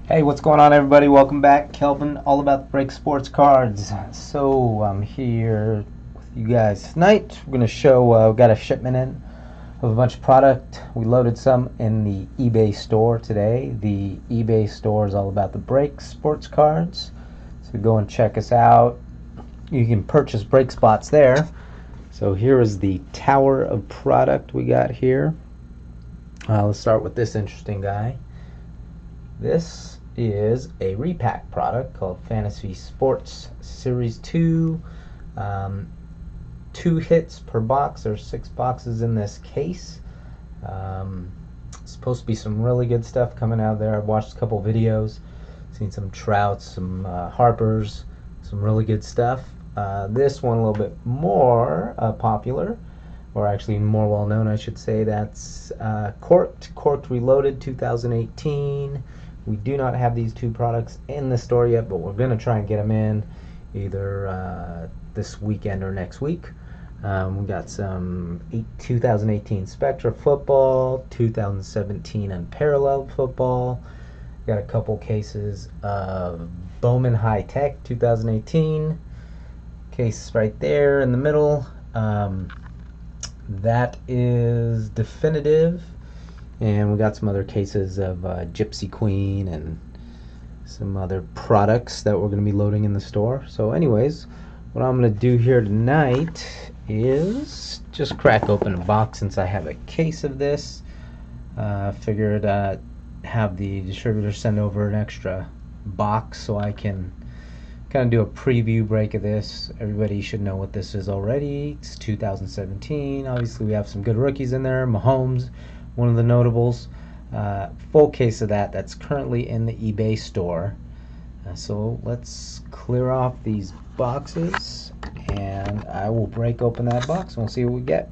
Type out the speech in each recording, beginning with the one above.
Hey, what's going on, everybody? Welcome back. Kelvin, all about the break sports cards. So I'm here with you guys tonight. We're going to show, we got a shipment in of a bunch of product. We loaded some in the eBay store today. The eBay store is all about the break sports cards. So go and check us out. You can purchase break spots there. So here is the tower of product we got here. Let's start with this interesting guy. This is a repack product called Fantasy Sports Series 2. 2 hits per box. There's 6 boxes in this case. Supposed to be some really good stuff coming out there. I've watched a couple videos, seen some Trouts, some Harpers, some really good stuff. This one a little bit more popular, or actually more well known, I should say. That's Corked Reloaded 2018. We do not have these 2 products in the store yet, but we're going to try and get them in either this weekend or next week. We got some 2018 Spectra Football, 2017 Unparalleled Football. Got a couple cases of Bowman High Tech 2018. Case right there in the middle. That is definitive. And we got some other cases of Gypsy Queen and some other products that we're going to be loading in the store. So anyways, what I'm going to do here tonight is just crack open a box since I have a case of this. Figured have the distributor send over an extra box so I can kind of do a preview break of this. Everybody should know what this is already. It's 2017. Obviously we have some good rookies in there. Mahomes, one of the notables. Full case of that. That's currently in the eBay store. So let's clear off these boxes and I will break open that box and we'll see what we get.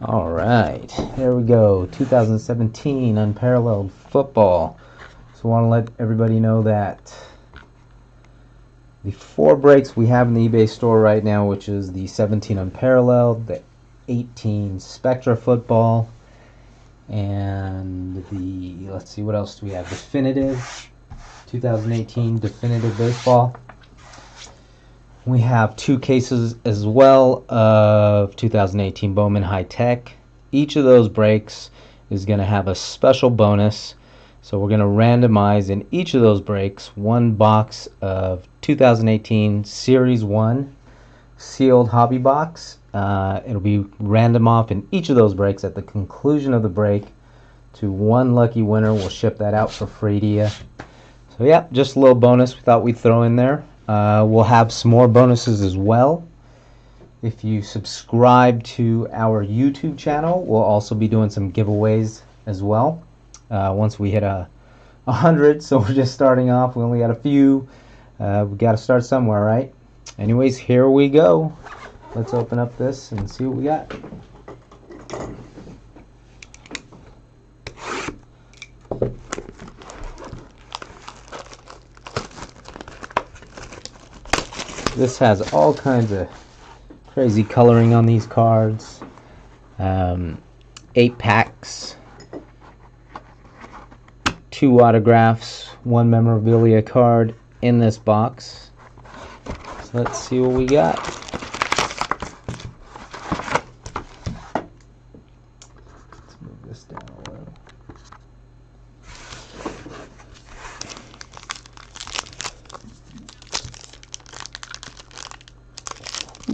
All right, there we go. 2017 Unparalleled Football. So I want to let everybody know that the 4 breaks we have in the eBay store right now, which is the 17 Unparalleled, the 18 Spectra Football, and the, let's see, what else do we have? Definitive, 2018 Definitive Baseball. We have 2 cases as well of 2018 Bowman High Tech. Each of those breaks is going to have a special bonus. So we're going to randomize in each of those breaks 1 box of 2018 Series 1 sealed hobby box. It'll be random off in each of those breaks at the conclusion of the break to 1 lucky winner. We'll ship that out for free to you. So yeah, just a little bonus we thought we'd throw in there. We'll have some more bonuses as well. If you subscribe to our YouTube channel, we'll also be doing some giveaways as well. Once we hit 100, so we're just starting off. We only got a few. We got to start somewhere, right? Anyways, here we go. Let's open up this and see what we got. This has all kinds of crazy coloring on these cards. 8 packs, 2 autographs, 1 memorabilia card in this box. So let's see what we got. Let's move this down a little.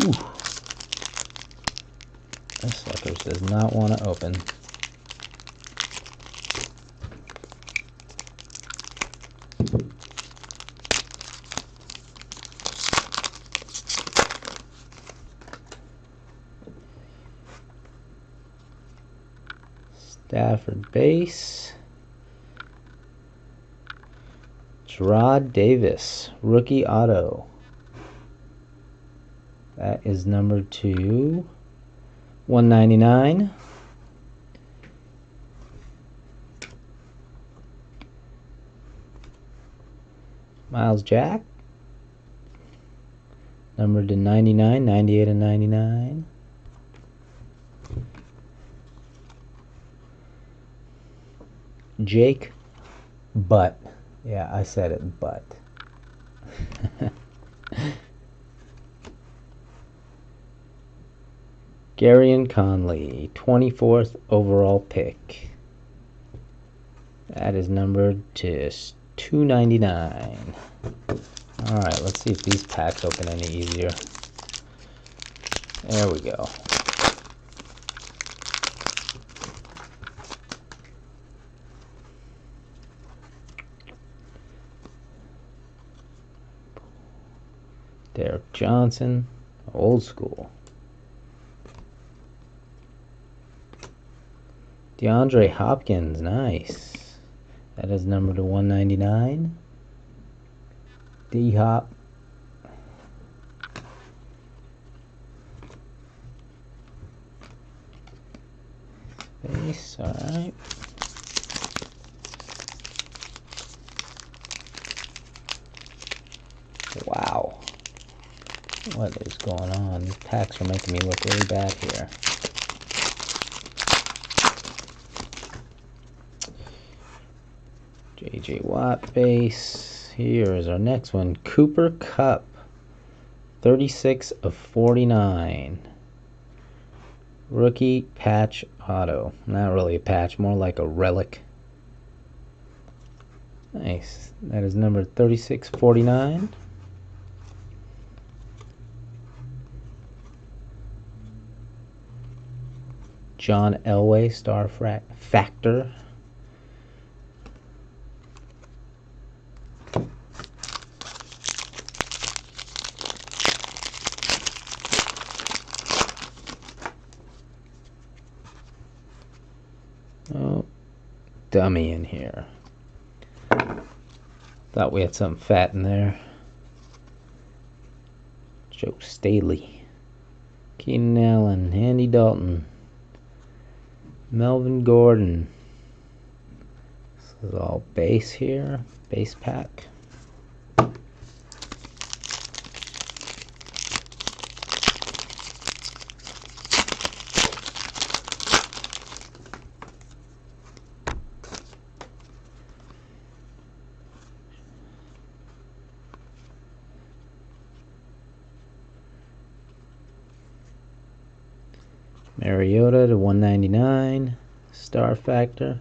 Ooh. This sucker does not want to open. Stafford base. Gerard Davis, rookie auto. That is number 2, 199. Miles Jack, numbered to 99, 98 and 99. Jake Butt. Yeah, I said it, Butt. Garyon Conley, 24th overall pick. That is numbered to 299. Alright, let's see if these packs open any easier. There we go. Derek Johnson, old school. DeAndre Hopkins, nice. That is numbered to 199. D-Hop. Base, alright. Wow. What is going on? These packs are making me look really bad here. J.J. Watt base. Here is our next one. Cooper Kupp. 36 of 49. Rookie patch auto. Not really a patch, more like a relic. Nice. That is number 3649. John Elway, Star Factor. Oh, dummy in here. Thought we had something fat in there. Joe Staley. Keenan Allen, Andy Dalton. Melvin Gordon. This is all base here. Base pack. Mariota to 199, Star Factor.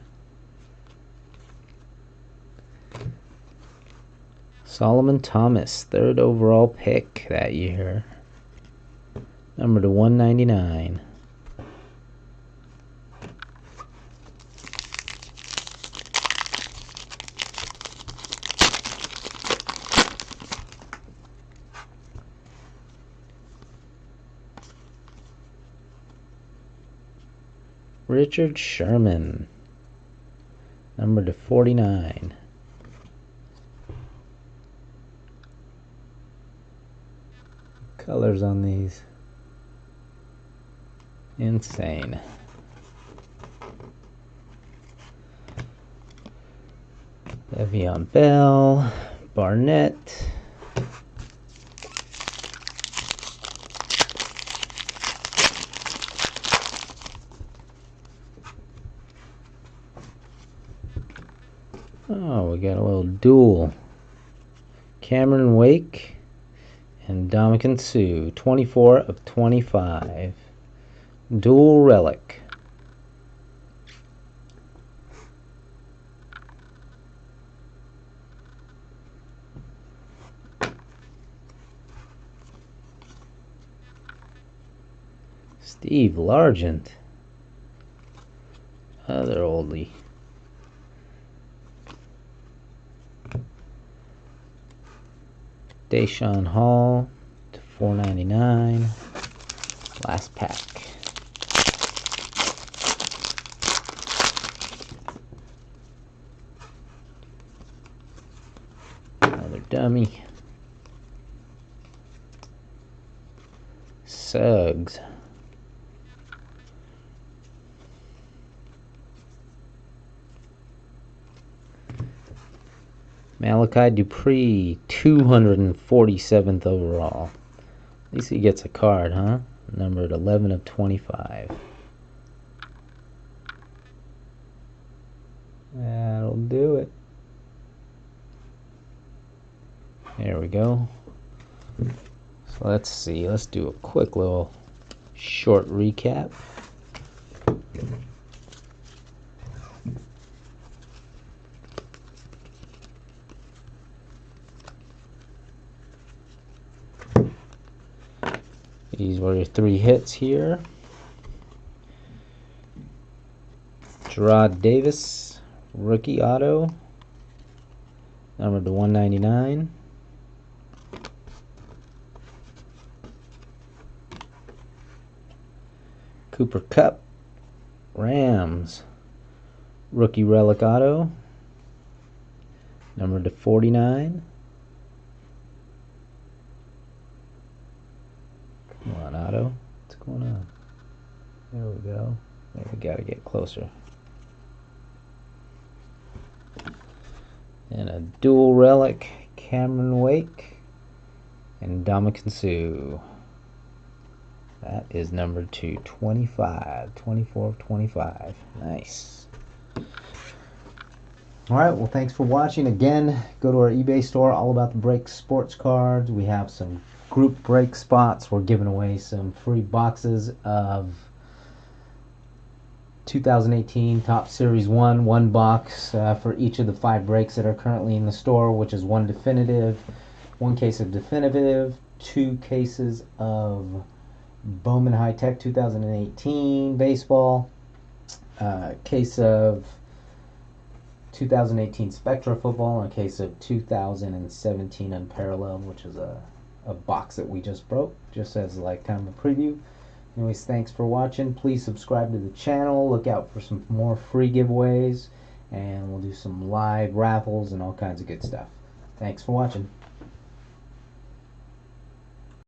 Solomon Thomas, 3rd overall pick that year. Number to 199. Richard Sherman, number to 49. Colors on these. Insane. Le'Veon Bell, Barnett. Oh, we got a little duel. Cameron Wake and Ndamukong Suh, 24 of 25. Dual relic. Steve Largent. Other oldie. Deshaun Hall to $4.99. Last pack. Another dummy. Suggs. Malachi Dupree, 247th overall. At least he gets a card, huh? Numbered 11 of 25. That'll do it. There we go. So let's see. Let's do a quick little short recap. These were your 3 hits here. Gerard Davis, rookie auto, numbered to 199. Cooper Kupp, Rams, rookie relic auto, numbered to 49. Come on, auto. What's going on? There we go. Maybe we gotta get closer. And a dual relic, Cameron Wake and Ndamukong Suh. That is numbered to 25. 24 of 25. Nice. Alright, well, thanks for watching. Again, go to our eBay store, All About the Break sports cards. We have some group break spots. We're giving away some free boxes of 2018 Top Series 1 box for each of the 5 breaks that are currently in the store, which is 1 definitive, 1 case of definitive, 2 cases of Bowman High Tech 2018 baseball, case of 2018 Spectra football, and a case of 2017 Unparalleled, which is a box that we just broke, just as like kind of a preview. Anyways, thanks for watching. Please subscribe to the channel. Look out for some more free giveaways, and we'll do some live raffles and all kinds of good stuff. Thanks for watching.